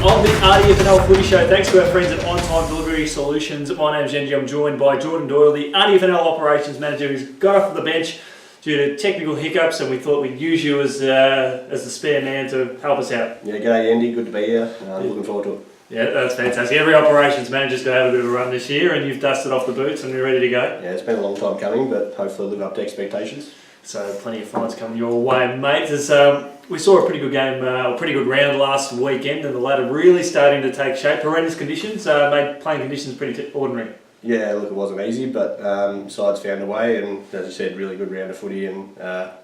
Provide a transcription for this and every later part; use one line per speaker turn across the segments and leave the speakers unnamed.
of the RDFNL Footy Show. Thanks to our friends at Ontime Delivery Solutions. My name's Yeendy. I'm joined by Jordan Doyle, the RDFNL Operations Manager, who's got off the bench due to technical hiccups, and we thought we'd use you as the spare man to help us out.
Yeah, g'day Yeendy, good to be here. Looking forward to it.
Yeah, that's fantastic. Every operations manager's going to have a bit of a run this year, and you've dusted off the boots and you're ready to go.
Yeah, it's been a long time coming, but hopefully live up to expectations.
So plenty of fines coming your way, mate. We saw a pretty good game, a pretty good round last weekend, and the ladder really starting to take shape. Horrendous conditions made playing conditions pretty ordinary.
Yeah, look, it wasn't easy, but sides found a way, and as you said, really good round of footy, and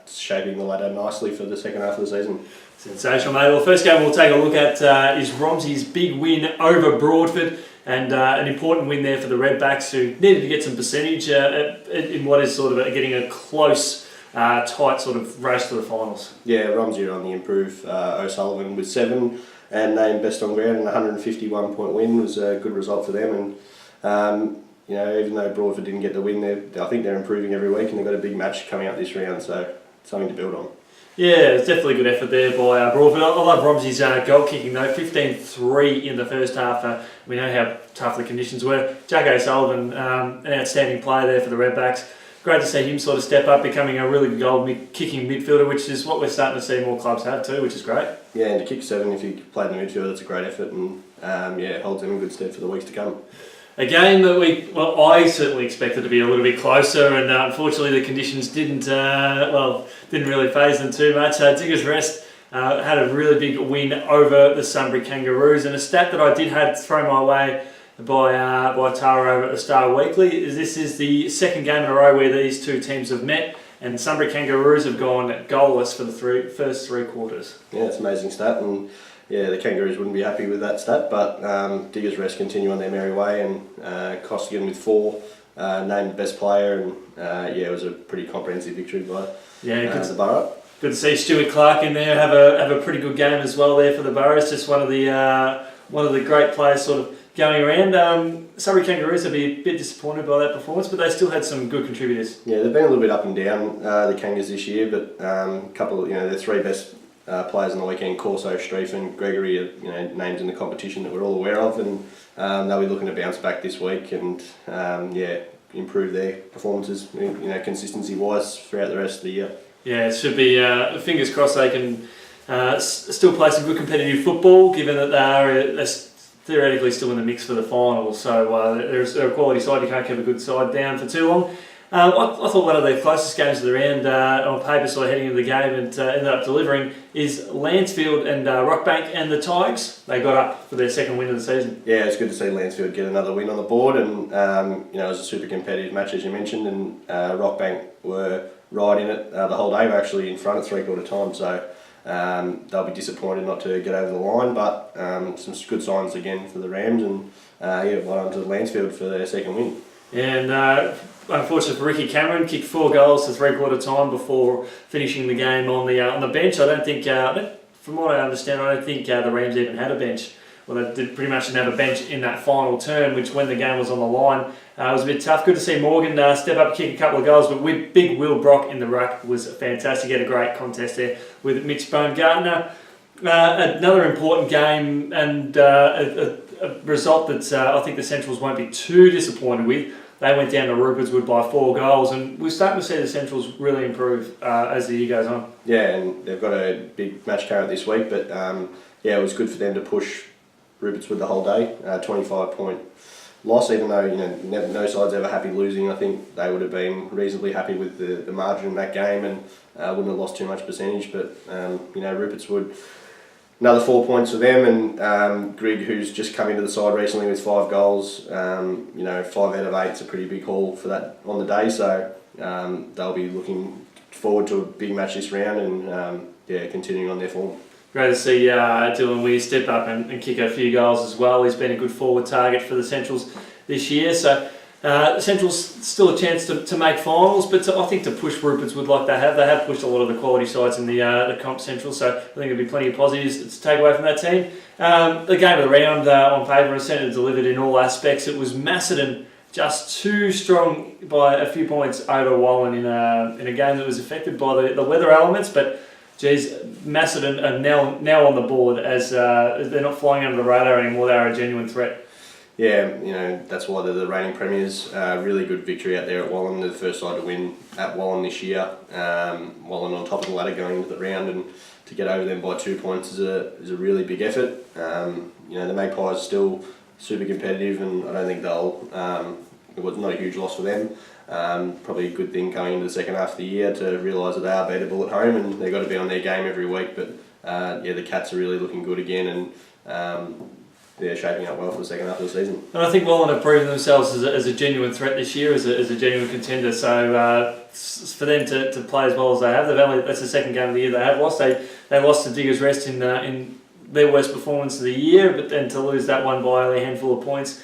shaping the ladder nicely for the second half of the season.
Sensational, mate. Well, the first game we'll take a look at is Romsey's big win over Broadford, and an important win there for the Redbacks, who needed to get some percentage in what is sort of getting a close, tight sort of race to the finals. Yeah,
Romsey are on the improve. O'Sullivan with 7 and named best on ground, and a 151 point win was a good result for them. And even though Broadford didn't get the win, I think they're improving every week, and they've got a big match coming up this round, so something to build on.
Yeah, it's definitely a good effort there by Broadford. I love Romsey's goal kicking though, 15-3 in the first half. We know how tough the conditions were. Jack O'Sullivan, an outstanding player there for the Redbacks. Great to see him sort of step up, becoming a really good goal kicking midfielder, which is what we're starting to see more clubs have too, which is great. Yeah,
and to kick 7 if you play in the midfield, that's a great effort, and holds them in good stead for the weeks to come.
A game that I certainly expected to be a little bit closer, and unfortunately the conditions didn't really faze them too much. Diggers Rest had a really big win over the Sunbury Kangaroos, and a stat that I did have thrown my way by Tara over at the Star Weekly is this is the second game in a row where these two teams have met, and the Sunbury Kangaroos have gone goalless for the first three quarters.
Yeah, it's an amazing stat, and yeah, the Kangaroos wouldn't be happy with that stat, but Diggers Rest continue on their merry way, and Costigan with 4 named best player, and it was a pretty comprehensive victory by the Borough. Good
to see Stuart Clark in there have a pretty good game as well there for the Boroughs. Just one of the great players sort of going around. Sunbury Kangaroos will be a bit disappointed by that performance, but they still had some good contributors.
Yeah, they've been a little bit up and down, the Kangas this year, but their 3 best players on the weekend, Corso, Streif and Gregory, are names in the competition that we're all aware of, and they'll be looking to bounce back this week and improve their performances, consistency wise throughout the rest of the year.
Yeah, it should be fingers crossed they can still play some good competitive football, given that they're theoretically still in the mix for the finals. So they're a quality side. You can't keep a good side down for too long. I thought one of the closest games of the round on paper, sort of heading into the game, and ended up delivering, is Lansfield and Rockbank, and the Tigers. They got up for their second win of the season.
Yeah, it's good to see Lansfield get another win on the board, and it was a super competitive match, as you mentioned, and Rockbank were right in it the whole day. We're actually in front at 3/4 time, so they'll be disappointed not to get over the line, but some good signs again for the Rams, and well done to Lansfield for their second win.
And unfortunately for Ricky Cameron, kicked 4 goals to 3/4 time before finishing the game on the bench. I don't think, from what I understand, I don't think the Rams even had a bench. Well, they pretty much didn't have a bench in that final term, which when the game was on the line, was a bit tough. Good to see Morgan step up and kick a couple of goals, but with big Will Brock in the ruck was fantastic. He had a great contest there with Mitch Baumgartner. Another important game, and a result that I think the Centrals won't be too disappointed with. They went down to Rupertswood by 4 goals, and we're starting to see the Centrals really improve as the year goes on.
Yeah, and they've got a big match current this week, but it was good for them to push Rupertswood the whole day. 25-point loss, even though no side's ever happy losing. I think they would have been reasonably happy with the margin in that game, and wouldn't have lost too much percentage. But Rupertswood, another 4 points for them, and Grigg, who's just come into the side recently with 5 goals, 5 out of 8 is a pretty big haul for that on the day, so they'll be looking forward to a big match this round, and continuing on their form.
Great to see Dylan Weir step up and kick a few goals as well. He's been a good forward target for the Centrals this year, so the Centrals still a chance to make finals, but I think to push Rupertswood like they have pushed a lot of the quality sides in the comp Central, so I think there'll be plenty of positives to take away from that team. The game of the round on paper was certainly delivered in all aspects. It was Macedon just too strong by a few points over Wallen in a game that was affected by the weather elements, but geez, Macedon are now on the board as they're not flying under the radar anymore. They are a genuine threat.
Yeah, that's why they're the reigning premiers. Really good victory out there at Wallen. They're the first side to win at Wallen this year. Wallen on top of the ladder going into the round, and to get over them by 2 points is a really big effort. The Magpies are still super competitive, and I don't think it was not a huge loss for them. Probably a good thing coming into the second half of the year to realise that they are beatable at home, and they've got to be on their game every week. But the Cats are really looking good again, and they're shaping up well for the second half of the season.
And I think Wallen have proven themselves as a genuine threat this year, as a genuine contender. So for them to play as well as they have, that's the second game of the year they have lost. They lost to Diggers Rest in their worst performance of the year, but then to lose that one by only a handful of points,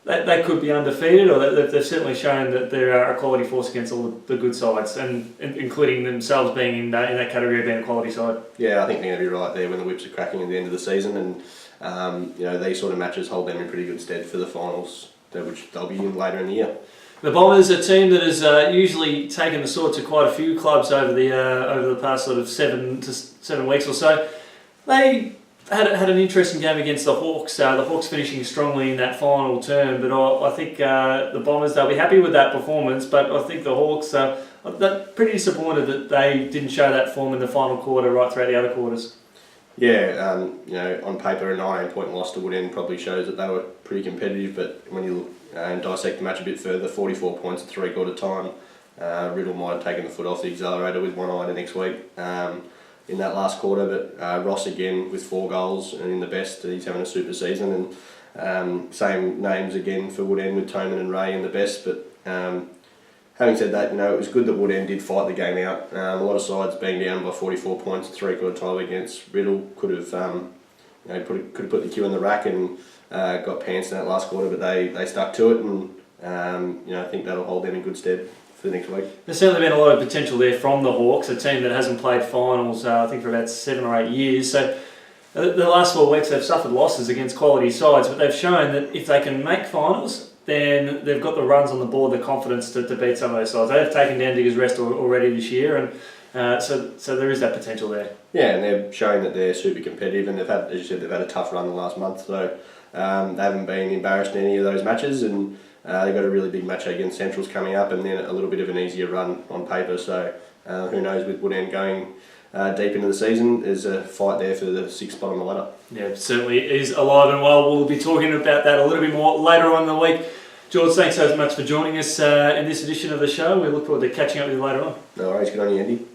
they could be undefeated, or they've certainly shown that they're a quality force against all the good sides, and including themselves being in that category of being a quality side.
Yeah, I think they're going to be right there when the whips are cracking at the end of the season, and these sort of matches hold them in pretty good stead for the finals, which they'll be in later in the year.
The Bombers, a team that has usually taken the sword to quite a few clubs over the past sort of 7 weeks or so. They had an interesting game against the Hawks. The Hawks finishing strongly in that final term, but I think the Bombers, they'll be happy with that performance. But I think the Hawks, they're pretty disappointed that they didn't show that form in the final quarter right throughout the other quarters.
Yeah, on paper a 19-point loss to Woodend probably shows that they were pretty competitive, but when you look and dissect the match a bit further, 44 points at three-quarter time, Riddle might have taken the foot off the accelerator with one eye to next week in that last quarter, but Ross again with 4 goals and in the best, he's having a super season, and same names again for Woodend with Toman and Ray in the best, but having said that, it was good that Woodend did fight the game out. A lot of sides being down by 44 points at three-quarter time against Riddle could have put the cue in the rack and got pants in that last quarter, but they stuck to it, and I think that'll hold them in good stead for the next week.
There's certainly been a lot of potential there from the Hawks, a team that hasn't played finals I think for about 7 or 8 years. So the last 4 weeks they've suffered losses against quality sides, but they've shown that if they can make finals, then they've got the runs on the board, the confidence to beat some of those sides. They've taken down Diggers Rest already this year, and so there is that potential there.
Yeah, and they're showing that they're super competitive, and they've had, as you said, they've had a tough run the last month, so they haven't been embarrassed in any of those matches, and they've got a really big match against Centrals coming up, and then a little bit of an easier run on paper, so who knows, with Woodend going deep into the season, there's a fight there for the 6th spot on the ladder.
Yeah, it certainly is alive and well. We'll be talking about that a little bit more later on in the week. George, thanks so much for joining us in this edition of the show. We look forward to catching up with you later on.
No worries, good on you, Yeendy.